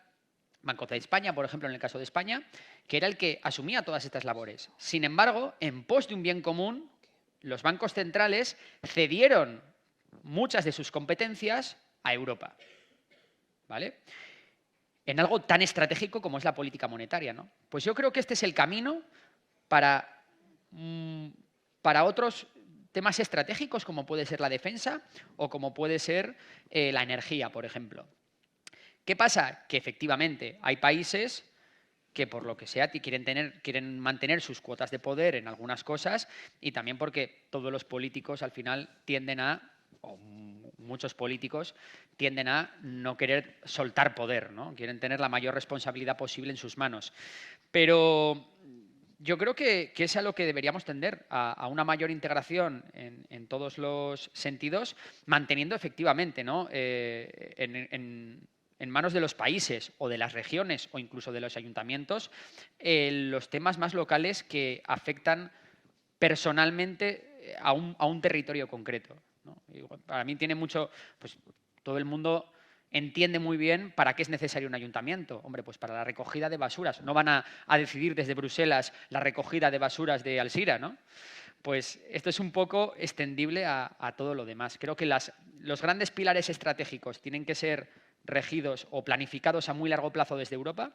Speaker 2: Banco de España, por ejemplo, en el caso de España, que era el que asumía todas estas labores. Sin embargo, en pos de un bien común, los bancos centrales cedieron muchas de sus competencias a Europa, ¿vale? En algo tan estratégico como es la política monetaria, ¿no? Pues yo creo que este es el camino para otros temas estratégicos, como puede ser la defensa o como puede ser la energía, por ejemplo. ¿Qué pasa? Que efectivamente hay países que por lo que sea quieren mantener sus cuotas de poder en algunas cosas, y también porque todos los políticos al final o muchos políticos tienden a no querer soltar poder, ¿no? Quieren tener la mayor responsabilidad posible en sus manos. Pero yo creo que es a lo que deberíamos tender, a una mayor integración en todos los sentidos, manteniendo efectivamente, ¿no? En manos de los países o de las regiones o incluso de los ayuntamientos los temas más locales que afectan personalmente a un territorio concreto, ¿no? Y para mí tiene mucho, pues todo el mundo entiende muy bien para qué es necesario un ayuntamiento. Hombre, pues para la recogida de basuras. No van a decidir desde Bruselas la recogida de basuras de Alzira, ¿no? Pues esto es un poco extendible a todo lo demás. Creo que los grandes pilares estratégicos tienen que ser regidos o planificados a muy largo plazo desde Europa,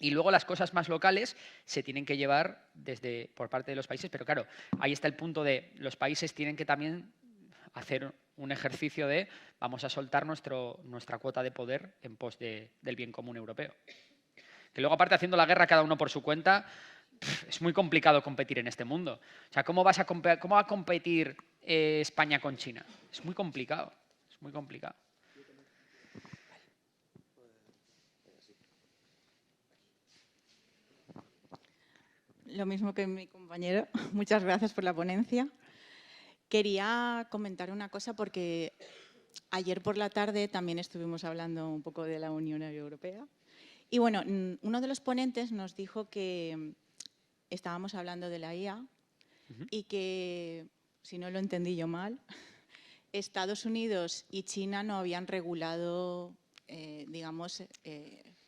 Speaker 2: y luego las cosas más locales se tienen que llevar por parte de los países. Pero claro, ahí está el punto de los países tienen que también hacer un ejercicio de vamos a soltar nuestra cuota de poder en pos del bien común europeo. Que luego, aparte, haciendo la guerra cada uno por su cuenta, es muy complicado competir en este mundo. O sea, ¿cómo va a competir España con China? Es muy complicado, es muy complicado.
Speaker 5: Lo mismo que mi compañero. Muchas gracias por la ponencia. Quería comentar una cosa porque ayer por la tarde también estuvimos hablando un poco de la Unión Europea. Y bueno, uno de los ponentes nos dijo que estábamos hablando de la IA y que, si no lo entendí yo mal, Estados Unidos y China no habían regulado, digamos,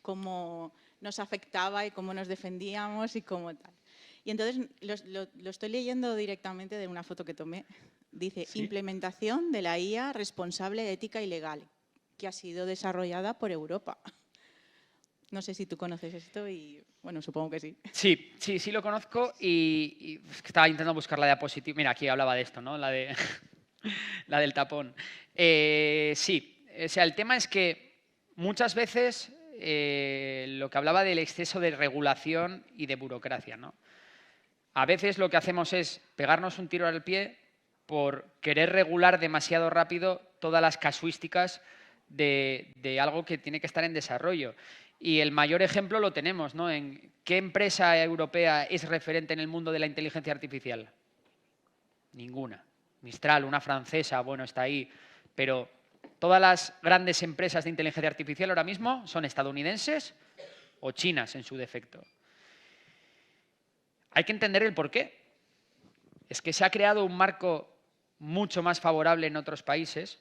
Speaker 5: cómo nos afectaba y cómo nos defendíamos y cómo tal. Y entonces lo estoy leyendo directamente de una foto que tomé. Dice, ¿sí? Implementación de la IA responsable, ética y legal, que ha sido desarrollada por Europa. No sé si tú conoces esto y, bueno, supongo que sí.
Speaker 2: Sí lo conozco y estaba intentando buscar la diapositiva. Mira, aquí hablaba de esto, ¿no? La del tapón. Sí, o sea, el tema es que muchas veces lo que hablaba del exceso de regulación y de burocracia, ¿no? A veces lo que hacemos es pegarnos un tiro al pie por querer regular demasiado rápido todas las casuísticas de algo que tiene que estar en desarrollo. Y el mayor ejemplo lo tenemos, ¿no? ¿En qué empresa europea es referente en el mundo de la inteligencia artificial? Ninguna. Mistral, una francesa, bueno, está ahí, pero todas las grandes empresas de inteligencia artificial ahora mismo son estadounidenses o chinas en su defecto. Hay que entender el porqué. Es que se ha creado un marco mucho más favorable en otros países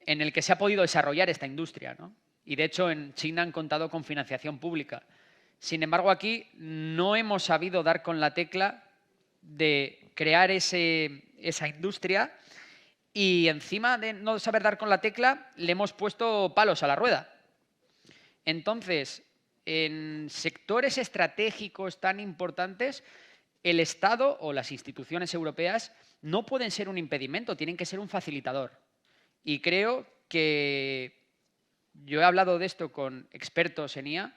Speaker 2: en el que se ha podido desarrollar esta industria, ¿no? Y de hecho en China han contado con financiación pública. Sin embargo, aquí no hemos sabido dar con la tecla de crear esa industria y encima de no saber dar con la tecla le hemos puesto palos a la rueda. Entonces, en sectores estratégicos tan importantes, el Estado o las instituciones europeas no pueden ser un impedimento, tienen que ser un facilitador. Y creo que yo he hablado de esto con expertos en IA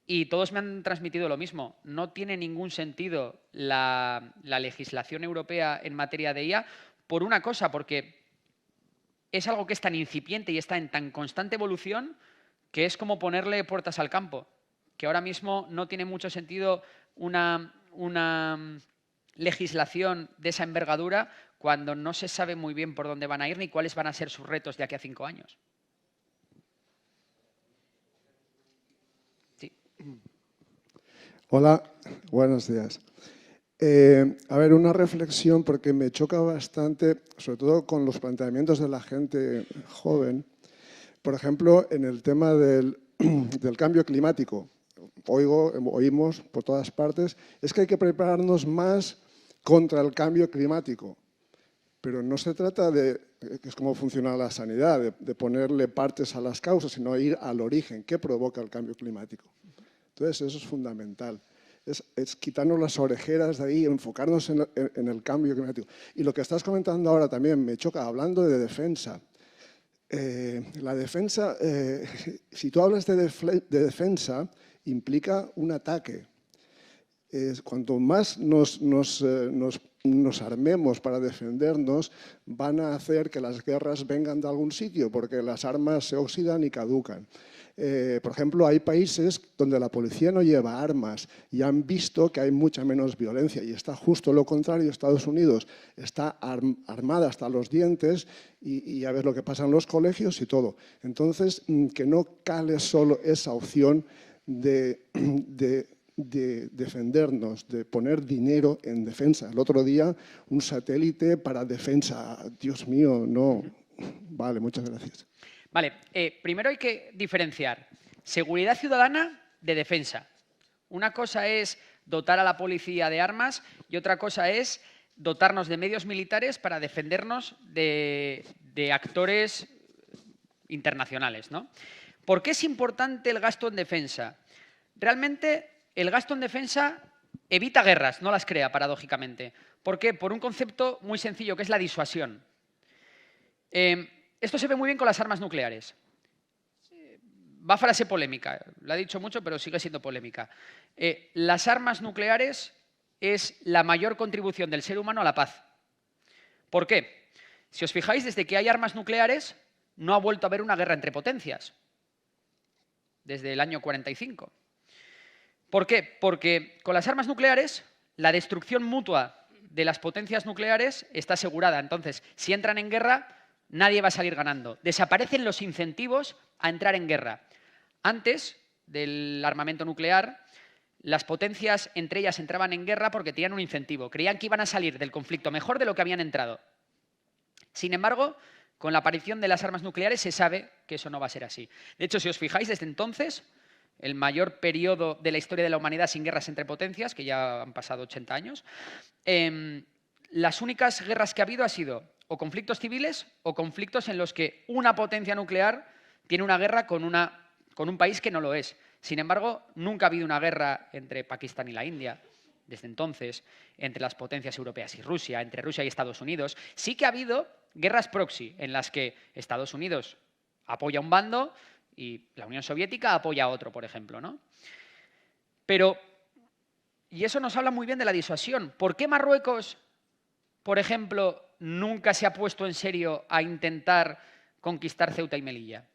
Speaker 2: y todos me han transmitido lo mismo. No tiene ningún sentido la legislación europea en materia de IA por una cosa, porque es algo que es tan incipiente y está en tan constante evolución que es como ponerle puertas al campo, que ahora mismo no tiene mucho sentido una legislación de esa envergadura cuando no se sabe muy bien por dónde van a ir ni cuáles van a ser sus retos de aquí a 5 años. Sí.
Speaker 6: Hola, buenos días. A ver, una reflexión porque me choca bastante, sobre todo con los planteamientos de la gente joven. Por ejemplo, en el tema del cambio climático. Oímos por todas partes, es que hay que prepararnos más contra el cambio climático. Pero no se trata de, que es como funciona la sanidad, de ponerle partes a las causas, sino ir al origen, ¿qué provoca el cambio climático? Entonces, eso es fundamental. Es quitarnos las orejeras de ahí, enfocarnos en el cambio climático. Y lo que estás comentando ahora también me choca, hablando de defensa. La defensa, si tú hablas de defensa, implica un ataque. Cuanto más nos armemos para defendernos, van a hacer que las guerras vengan de algún sitio, porque las armas se oxidan y caducan. Por ejemplo, hay países donde la policía no lleva armas y han visto que hay mucha menos violencia y está justo lo contrario. Estados Unidos está armada hasta los dientes y a ver lo que pasa en los colegios y todo. Entonces, que no cale solo esa opción de defendernos, de poner dinero en defensa. El otro día, un satélite para defensa. Dios mío, no. Vale, muchas gracias.
Speaker 2: Vale, primero hay que diferenciar seguridad ciudadana de defensa. Una cosa es dotar a la policía de armas y otra cosa es dotarnos de medios militares para defendernos de actores internacionales, ¿no? ¿Por qué es importante el gasto en defensa? Realmente el gasto en defensa evita guerras, no las crea, paradójicamente. ¿Por qué? Por un concepto muy sencillo, que es la disuasión. Esto se ve muy bien con las armas nucleares. Va frase polémica, la he dicho mucho, pero sigue siendo polémica. Las armas nucleares es la mayor contribución del ser humano a la paz. ¿Por qué? Si os fijáis, desde que hay armas nucleares no ha vuelto a haber una guerra entre potencias. Desde el año 45. ¿Por qué? Porque con las armas nucleares la destrucción mutua de las potencias nucleares está asegurada. Entonces, si entran en guerra, nadie va a salir ganando. Desaparecen los incentivos a entrar en guerra. Antes del armamento nuclear, las potencias entre ellas entraban en guerra porque tenían un incentivo. Creían que iban a salir del conflicto mejor de lo que habían entrado. Sin embargo, con la aparición de las armas nucleares se sabe que eso no va a ser así. De hecho, si os fijáis, desde entonces, el mayor periodo de la historia de la humanidad sin guerras entre potencias, que ya han pasado 80 años, las únicas guerras que ha habido han sido o conflictos civiles o conflictos en los que una potencia nuclear tiene una guerra con un país que no lo es. Sin embargo, nunca ha habido una guerra entre Pakistán y la India, desde entonces, entre las potencias europeas y Rusia, entre Rusia y Estados Unidos. Sí que ha habido guerras proxy, en las que Estados Unidos apoya a un bando y la Unión Soviética apoya a otro, por ejemplo, ¿no? Pero, y eso nos habla muy bien de la disuasión. ¿Por qué Marruecos, por ejemplo, nunca se ha puesto en serio a intentar conquistar Ceuta y Melilla?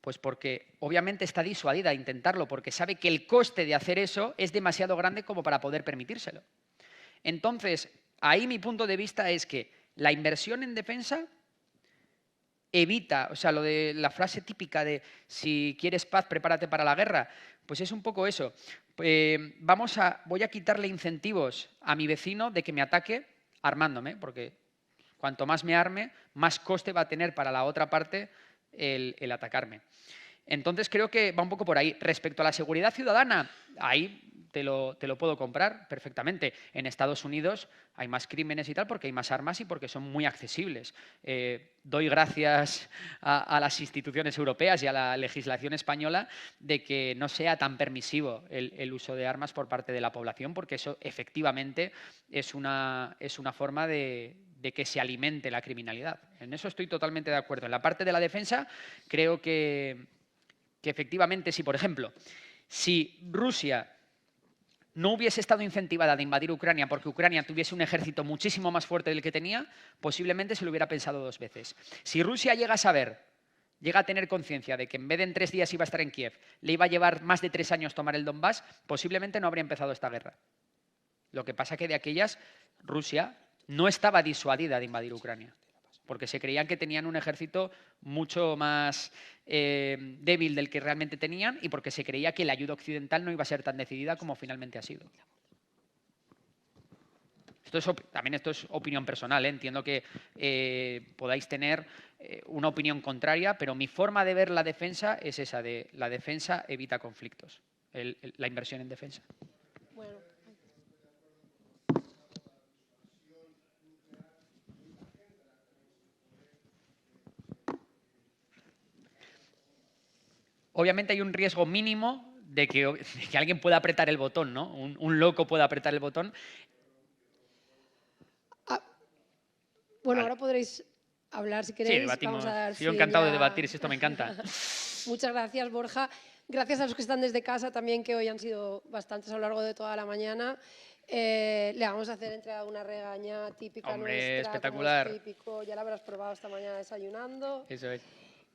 Speaker 2: Pues porque obviamente está disuadida a intentarlo, porque sabe que el coste de hacer eso es demasiado grande como para poder permitírselo. Entonces, ahí mi punto de vista es que la inversión en defensa evita, o sea, lo de la frase típica de si quieres paz, prepárate para la guerra, pues es un poco eso. Voy a quitarle incentivos a mi vecino de que me ataque armándome, porque cuanto más me arme, más coste va a tener para la otra parte el atacarme. Entonces creo que va un poco por ahí. Respecto a la seguridad ciudadana, ahí te lo puedo comprar perfectamente. En Estados Unidos hay más crímenes y tal porque hay más armas y porque son muy accesibles. Doy gracias a las instituciones europeas y a la legislación española de que no sea tan permisivo el uso de armas por parte de la población, porque eso efectivamente es una forma de que se alimente la criminalidad. En eso estoy totalmente de acuerdo. En la parte de la defensa creo que efectivamente, si por ejemplo, si Rusia no hubiese estado incentivada de invadir Ucrania porque Ucrania tuviese un ejército muchísimo más fuerte del que tenía, posiblemente se lo hubiera pensado 2 veces. Si Rusia llega a tener conciencia de que en vez de en 3 días iba a estar en Kiev, le iba a llevar más de 3 años tomar el Donbass, posiblemente no habría empezado esta guerra. Lo que pasa que de aquellas, Rusia no estaba disuadida de invadir Ucrania, porque se creían que tenían un ejército mucho más débil del que realmente tenían y porque se creía que la ayuda occidental no iba a ser tan decidida como finalmente ha sido. También esto es opinión personal, ¿eh? Entiendo que podáis tener una opinión contraria, pero mi forma de ver la defensa es esa, de la defensa evita conflictos, la inversión en defensa.
Speaker 7: Bueno.
Speaker 2: Obviamente hay un riesgo mínimo de que alguien pueda apretar el botón, ¿no? Un loco pueda apretar el botón.
Speaker 7: Bueno,
Speaker 2: Vale.
Speaker 7: ahora podréis hablar si queréis.
Speaker 2: Sí, debatimos.
Speaker 7: Vamos a dar
Speaker 2: Estoy encantado de
Speaker 7: ya...
Speaker 2: debatir, si esto me encanta.
Speaker 7: Muchas gracias, Borja. Gracias a los que están desde casa también, que hoy han sido bastantes a lo largo de toda la mañana. Le vamos a hacer entrega de una regaña típica
Speaker 2: Hombre,
Speaker 7: nuestra.
Speaker 2: espectacular.
Speaker 7: Como es típico. Ya la habrás probado esta mañana desayunando.
Speaker 2: Eso es.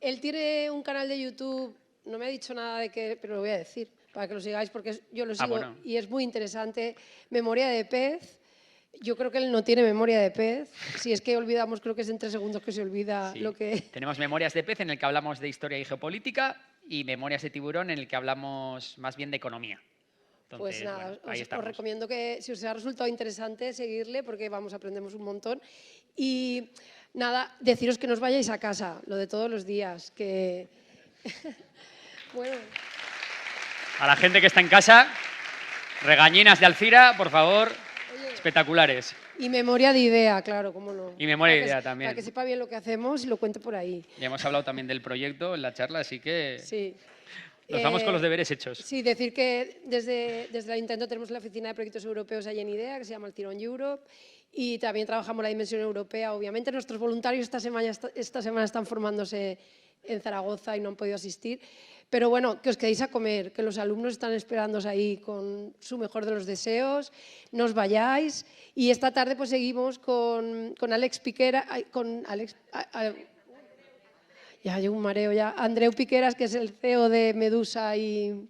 Speaker 7: Él tiene un canal de YouTube, no me ha dicho nada de qué, pero lo voy a decir para que lo sigáis porque yo lo sigo
Speaker 2: bueno.
Speaker 7: y es muy interesante. Memoria de pez. Yo creo que él no tiene memoria de pez. Si es que olvidamos, creo que es en 3 segundos que se olvida
Speaker 2: Sí.
Speaker 7: lo que...
Speaker 2: Tenemos Memorias de pez en el que hablamos de historia y geopolítica y Memorias de tiburón en el que hablamos más bien de economía. Entonces,
Speaker 7: Pues nada,
Speaker 2: bueno, ahí
Speaker 7: os
Speaker 2: estamos.
Speaker 7: recomiendo que si os ha resultado interesante seguirle porque aprendemos un montón. Y nada, deciros que no os vayáis a casa, lo de todos los días, que... Bueno,
Speaker 2: A la gente que está en casa, regañinas de Alcira, por favor, espectaculares.
Speaker 7: y memoria de idea, claro, cómo no.
Speaker 2: Y memoria de
Speaker 7: Para que
Speaker 2: idea también.
Speaker 7: Para que sepa bien lo que hacemos y lo cuente por ahí.
Speaker 2: Ya hemos hablado también del proyecto en la charla, así que
Speaker 7: Sí.
Speaker 2: nos vamos con los deberes hechos.
Speaker 7: Sí, decir que desde el Ayuntamiento tenemos la oficina de proyectos europeos ahí en IDEA, que se llama el Tirón Europe, y también trabajamos la dimensión europea. Obviamente nuestros voluntarios esta semana están formándose en Zaragoza y no han podido asistir, pero bueno, que os quedéis a comer, que los alumnos están esperándoos ahí con su mejor de los deseos, no os vayáis, y esta tarde pues seguimos con Alex Piquera, ya hay un mareo ya. Andreu Piqueras, que es el CEO de Medusa y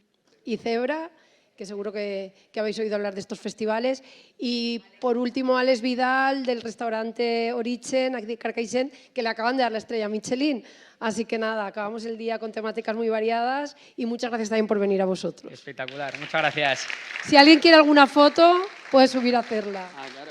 Speaker 7: Zebra, que seguro que habéis oído hablar de estos festivales. Y por último, Alex Vidal, del restaurante Origen, aquí de Carcaixent, que le acaban de dar la estrella Michelin. Así que nada, acabamos el día con temáticas muy variadas y muchas gracias también por venir a vosotros.
Speaker 2: Espectacular, muchas gracias.
Speaker 7: Si alguien quiere alguna foto, puede subir a hacerla.
Speaker 2: Claro.